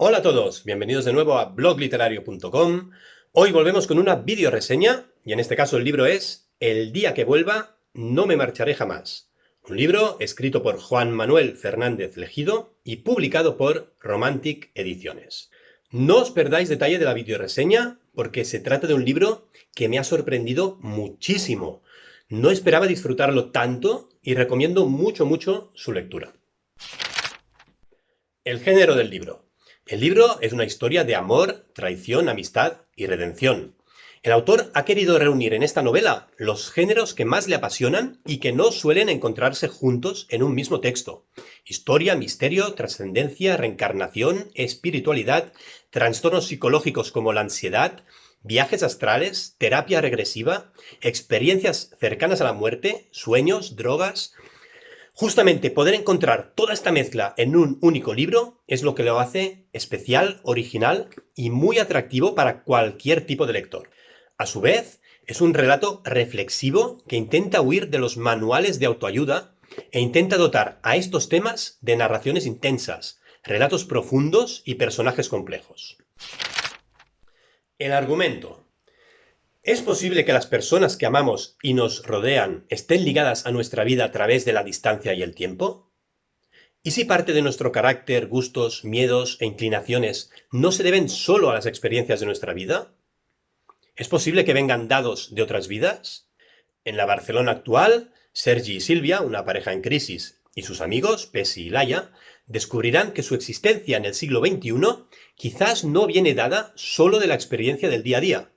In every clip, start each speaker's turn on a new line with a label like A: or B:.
A: Hola a todos, bienvenidos de nuevo a blogliterario.com. Hoy volvemos con una video reseña, y en este caso el libro es El día que vuelva, no me marcharé jamás. Un libro escrito por Juan Manuel Fernández Legido y publicado por Romantic Ediciones. No os perdáis detalle de la video reseña, porque se trata de un libro que me ha sorprendido muchísimo. No esperaba disfrutarlo tanto y recomiendo mucho su lectura. El género del libro. El libro es una historia de amor, traición, amistad y redención. El autor ha querido reunir en esta novela los géneros que más le apasionan y que no suelen encontrarse juntos en un mismo texto. Historia, misterio, trascendencia, reencarnación, espiritualidad, trastornos psicológicos como la ansiedad, viajes astrales, terapia regresiva, experiencias cercanas a la muerte, sueños, drogas. Justamente poder encontrar toda esta mezcla en un único libro es lo que lo hace especial, original y muy atractivo para cualquier tipo de lector. A su vez, es un relato reflexivo que intenta huir de los manuales de autoayuda e intenta dotar a estos temas de narraciones intensas, relatos profundos y personajes complejos. El argumento. ¿Es posible que las personas que amamos y nos rodean estén ligadas a nuestra vida a través de la distancia y el tiempo? ¿Y si parte de nuestro carácter, gustos, miedos e inclinaciones no se deben solo a las experiencias de nuestra vida? ¿Es posible que vengan dados de otras vidas? En la Barcelona actual, Sergi y Silvia, una pareja en crisis, y sus amigos, Pesi y Laia, descubrirán que su existencia en el siglo XXI quizás no viene dada solo de la experiencia del día a día.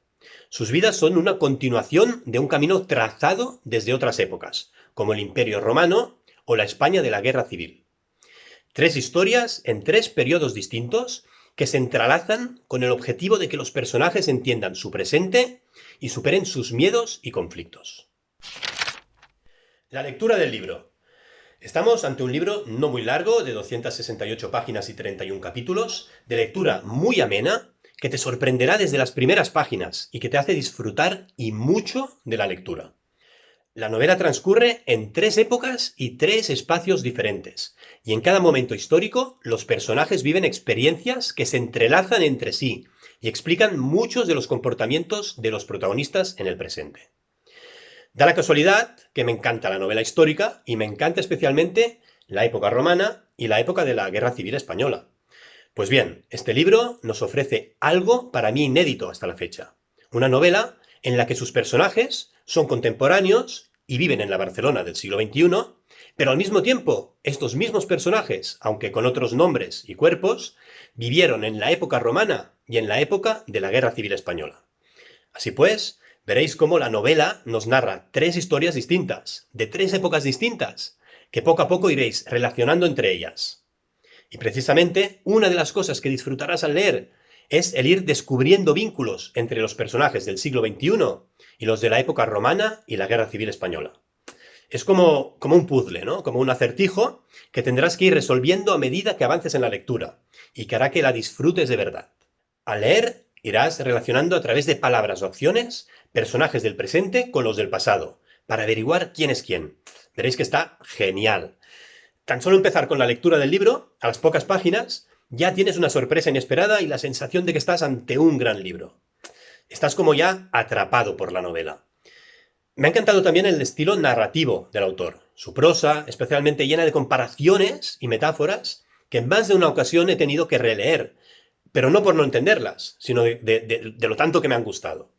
A: Sus vidas son una continuación de un camino trazado desde otras épocas, como el Imperio Romano o la España de la Guerra Civil. Tres historias en tres periodos distintos que se entrelazan con el objetivo de que los personajes entiendan su presente y superen sus miedos y conflictos. La lectura del libro. Estamos ante un libro no muy largo, de 268 páginas y 31 capítulos, de lectura muy amena, que te sorprenderá desde las primeras páginas y que te hace disfrutar y mucho de la lectura. La novela transcurre en tres épocas y tres espacios diferentes, y en cada momento histórico los personajes viven experiencias que se entrelazan entre sí y explican muchos de los comportamientos de los protagonistas en el presente. Da la casualidad que me encanta la novela histórica y me encanta especialmente la época romana y la época de la Guerra Civil Española. Pues bien, este libro nos ofrece algo para mí inédito hasta la fecha. Una novela en la que sus personajes son contemporáneos y viven en la Barcelona del siglo XXI, pero al mismo tiempo, estos mismos personajes, aunque con otros nombres y cuerpos, vivieron en la época romana y en la época de la Guerra Civil Española. Así pues, veréis cómo la novela nos narra tres historias distintas, de tres épocas distintas, que poco a poco iréis relacionando entre ellas. Y precisamente, una de las cosas que disfrutarás al leer es el ir descubriendo vínculos entre los personajes del siglo XXI y los de la época romana y la Guerra Civil Española. Es como un puzzle, ¿no? Como un acertijo que tendrás que ir resolviendo a medida que avances en la lectura y que hará que la disfrutes de verdad. Al leer, irás relacionando a través de palabras o acciones personajes del presente con los del pasado, para averiguar quién es quién. Veréis que está genial. Tan solo empezar con la lectura del libro, a las pocas páginas, ya tienes una sorpresa inesperada y la sensación de que estás ante un gran libro. Estás como ya atrapado por la novela. Me ha encantado también el estilo narrativo del autor. Su prosa, especialmente llena de comparaciones y metáforas, que en más de una ocasión he tenido que releer, pero no por no entenderlas, sino de lo tanto que me han gustado.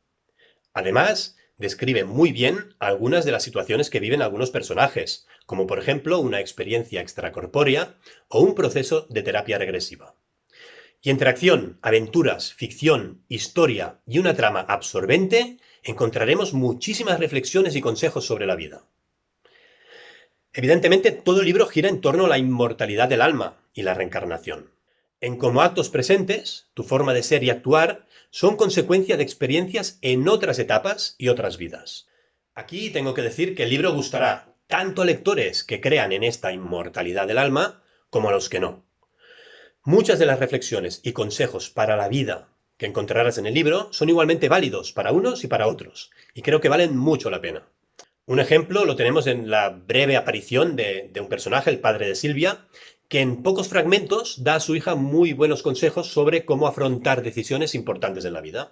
A: Además, describe muy bien algunas de las situaciones que viven algunos personajes, como por ejemplo una experiencia extracorpórea o un proceso de terapia regresiva. Y entre acción, aventuras, ficción, historia y una trama absorbente, encontraremos muchísimas reflexiones y consejos sobre la vida. Evidentemente, todo el libro gira en torno a la inmortalidad del alma y la reencarnación. En como actos presentes, tu forma de ser y actuar son consecuencia de experiencias en otras etapas y otras vidas. Aquí tengo que decir que el libro gustará tanto a lectores que crean en esta inmortalidad del alma como a los que no. Muchas de las reflexiones y consejos para la vida que encontrarás en el libro son igualmente válidos para unos y para otros, y creo que valen mucho la pena. Un ejemplo lo tenemos en la breve aparición de un personaje, el padre de Silvia, que en pocos fragmentos da a su hija muy buenos consejos sobre cómo afrontar decisiones importantes en la vida.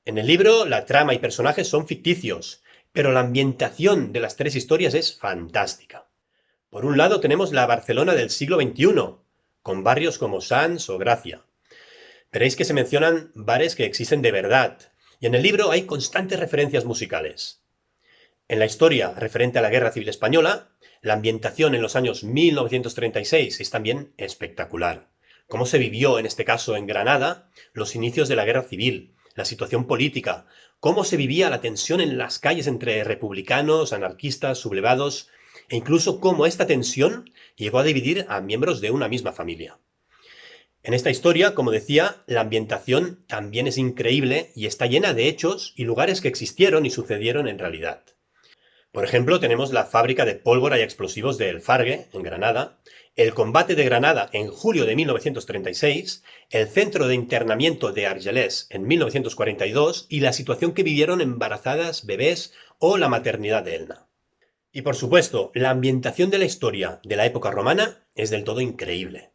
A: En el libro, la trama y personajes son ficticios, pero la ambientación de las tres historias es fantástica. Por un lado tenemos la Barcelona del siglo XXI, con barrios como Sants o Gracia. Veréis que se mencionan bares que existen de verdad, y en el libro hay constantes referencias musicales. En la historia referente a la Guerra Civil Española, la ambientación en los años 1936 es también espectacular. Cómo se vivió, en este caso en Granada, los inicios de la Guerra Civil, la situación política, cómo se vivía la tensión en las calles entre republicanos, anarquistas, sublevados, e incluso cómo esta tensión llegó a dividir a miembros de una misma familia. En esta historia, como decía, la ambientación también es increíble y está llena de hechos y lugares que existieron y sucedieron en realidad. Por ejemplo, tenemos la fábrica de pólvora y explosivos de El Fargue, en Granada, el combate de Granada en julio de 1936, el centro de internamiento de Argelès en 1942 y la situación que vivieron embarazadas, bebés o la maternidad de Elna. Y por supuesto, la ambientación de la historia de la época romana es del todo increíble.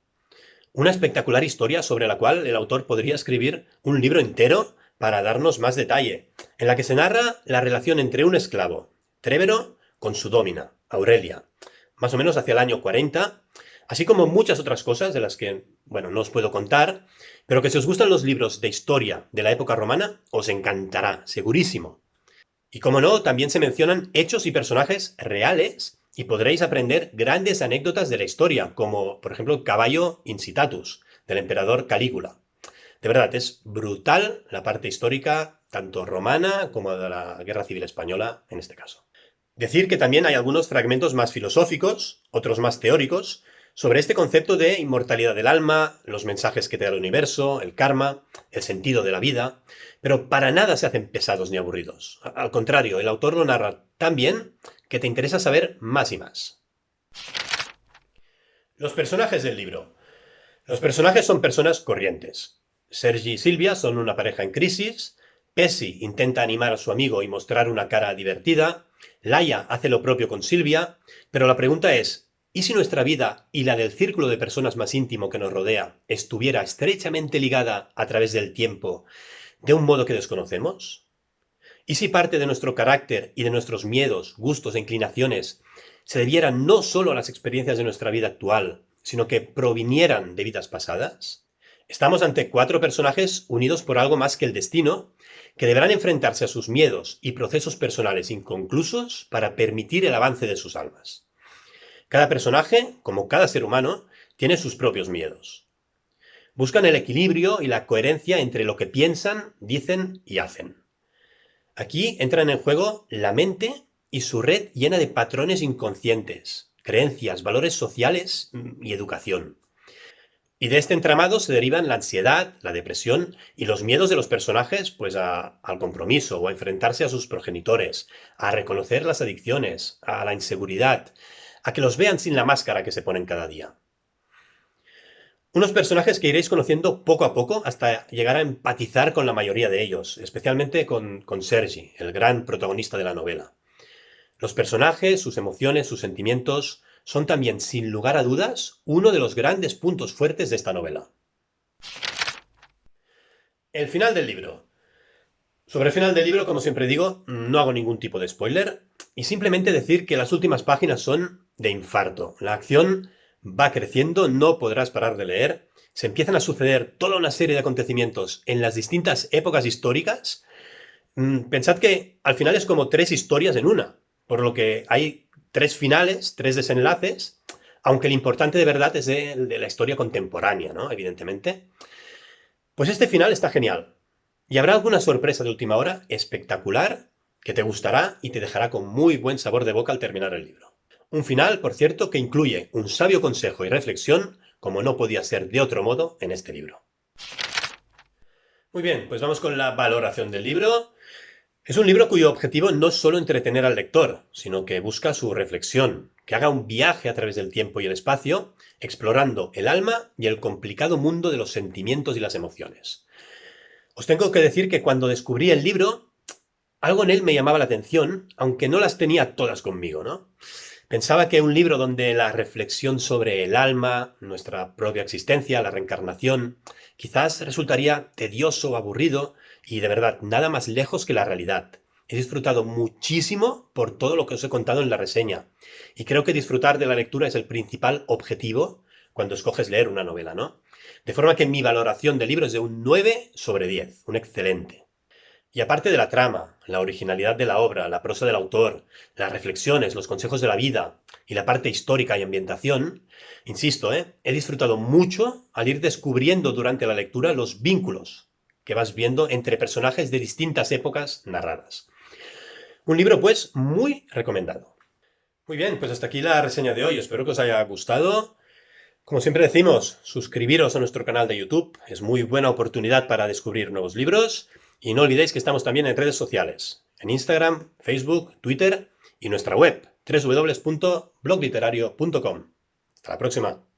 A: Una espectacular historia sobre la cual el autor podría escribir un libro entero para darnos más detalle, en la que se narra la relación entre un esclavo, Trévero, con su dómina, Aurelia, más o menos hacia el año 40, así como muchas otras cosas de las que, bueno, no os puedo contar, pero que si os gustan los libros de historia de la época romana, os encantará, segurísimo. Y como no, también se mencionan hechos y personajes reales y podréis aprender grandes anécdotas de la historia, como por ejemplo el caballo Incitatus, del emperador Calígula. De verdad, es brutal la parte histórica, tanto romana como de la Guerra Civil Española en este caso. Decir que también hay algunos fragmentos más filosóficos, otros más teóricos, sobre este concepto de inmortalidad del alma, los mensajes que te da el universo, el karma, el sentido de la vida, pero para nada se hacen pesados ni aburridos. Al contrario, el autor lo narra tan bien que te interesa saber más y más. Los personajes del libro. Los personajes son personas corrientes. Sergi y Silvia son una pareja en crisis, Pesi intenta animar a su amigo y mostrar una cara divertida, Laia hace lo propio con Silvia, pero la pregunta es, ¿y si nuestra vida y la del círculo de personas más íntimo que nos rodea estuviera estrechamente ligada a través del tiempo de un modo que desconocemos? ¿Y si parte de nuestro carácter y de nuestros miedos, gustos e inclinaciones se debieran no solo a las experiencias de nuestra vida actual, sino que provinieran de vidas pasadas? Estamos ante cuatro personajes unidos por algo más que el destino, que deberán enfrentarse a sus miedos y procesos personales inconclusos para permitir el avance de sus almas. Cada personaje, como cada ser humano, tiene sus propios miedos. Buscan el equilibrio y la coherencia entre lo que piensan, dicen y hacen. Aquí entran en juego la mente y su red llena de patrones inconscientes, creencias, valores sociales y educación. Y de este entramado se derivan la ansiedad, la depresión y los miedos de los personajes pues al compromiso o a enfrentarse a sus progenitores, a reconocer las adicciones, a la inseguridad, a que los vean sin la máscara que se ponen cada día. Unos personajes que iréis conociendo poco a poco hasta llegar a empatizar con la mayoría de ellos, especialmente con Sergi, el gran protagonista de la novela. Los personajes, sus emociones, sus sentimientos, son también, sin lugar a dudas, uno de los grandes puntos fuertes de esta novela. El final del libro. Sobre el final del libro, como siempre digo, no hago ningún tipo de spoiler y simplemente decir que las últimas páginas son de infarto. La acción va creciendo, no podrás parar de leer, se empiezan a suceder toda una serie de acontecimientos en las distintas épocas históricas. Pensad que al final es como tres historias en una, por lo que hay tres finales, tres desenlaces, aunque el importante de verdad es el de la historia contemporánea, ¿no? Evidentemente. Pues este final está genial. Y habrá alguna sorpresa de última hora espectacular que te gustará y te dejará con muy buen sabor de boca al terminar el libro. Un final, por cierto, que incluye un sabio consejo y reflexión, como no podía ser de otro modo en este libro. Muy bien, pues vamos con la valoración del libro. Es un libro cuyo objetivo no es solo entretener al lector, sino que busca su reflexión, que haga un viaje a través del tiempo y el espacio, explorando el alma y el complicado mundo de los sentimientos y las emociones. Os tengo que decir que cuando descubrí el libro, algo en él me llamaba la atención, aunque no las tenía todas conmigo, ¿no? Pensaba que un libro donde la reflexión sobre el alma, nuestra propia existencia, la reencarnación, quizás resultaría tedioso o aburrido y de verdad nada más lejos que la realidad. He disfrutado muchísimo por todo lo que os he contado en la reseña y creo que disfrutar de la lectura es el principal objetivo cuando escoges leer una novela, ¿no? De forma que mi valoración del libro es de un 9 sobre 10, un excelente. Y aparte de la trama, la originalidad de la obra, la prosa del autor, las reflexiones, los consejos de la vida y la parte histórica y ambientación, insisto, he disfrutado mucho al ir descubriendo durante la lectura los vínculos que vas viendo entre personajes de distintas épocas narradas. Un libro, pues, muy recomendado. Muy bien, pues hasta aquí la reseña de hoy. Espero que os haya gustado. Como siempre decimos, suscribiros a nuestro canal de YouTube, es muy buena oportunidad para descubrir nuevos libros y no olvidéis que estamos también en redes sociales, en Instagram, Facebook, Twitter y nuestra web www.blogliterario.com. Hasta la próxima.